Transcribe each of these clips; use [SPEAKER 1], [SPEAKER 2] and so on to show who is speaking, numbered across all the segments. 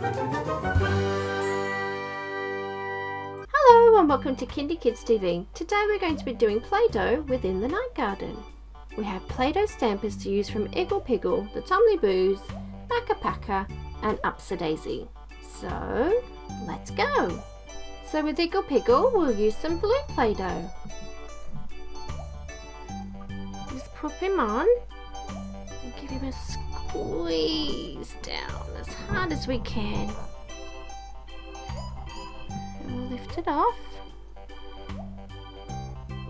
[SPEAKER 1] Hello and welcome to Kindy Kids TV. Today we're going to be doing Play-doh within the night garden. We have Play-doh stampers to use from Igglepiggle, the Tombliboos, Pakka and Upsy Daisy. So let's go. So with Igglepiggle we'll use some blue Play-doh. Just pop him on and give him a squeeze down as hard as we can. And we'll lift it off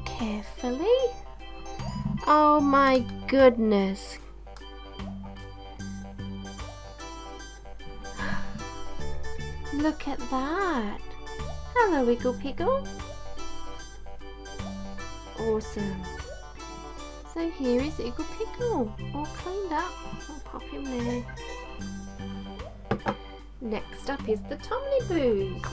[SPEAKER 1] carefully. Oh my goodness. Look at that. Hello Igglepiggle. Awesome. So here is Igglepiggle, all cleaned up. I'll pop him there. Next up is the Tombliboos.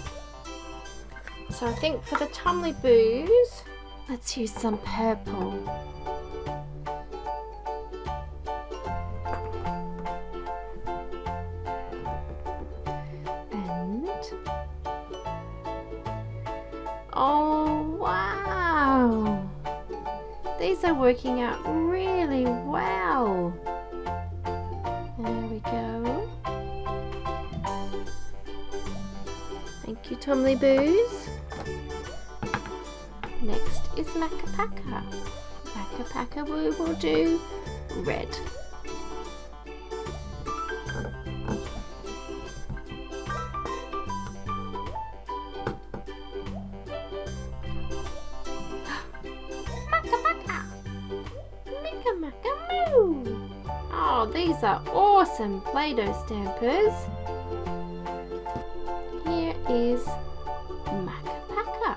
[SPEAKER 1] So I think for the Tombliboos, let's use some purple. And oh wow! These are working out really well. There we go. Thank you, Tombliboos. Next is Makka. Makka we will do red. Makka moo! Oh, these are awesome Play-doh stampers. Here is Makka.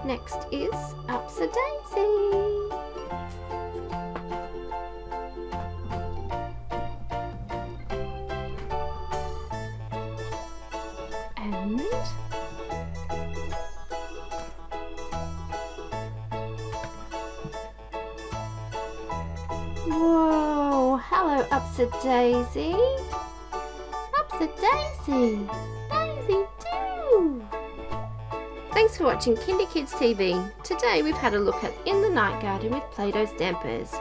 [SPEAKER 1] Next is Upsy Daisy. And whoa, hello Upsy Daisy. Upsy Daisy. Daisy do. Thanks for watching Kindy Kids TV. Today we've had a look at In the Night Garden with Play-doh stampers.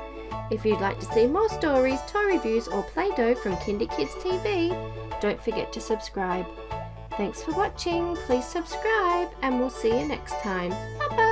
[SPEAKER 1] If you'd like to see more stories, toy reviews or Play-doh from Kindy Kids TV, don't forget to subscribe. Thanks for watching, please subscribe and we'll see you next time. Bye bye!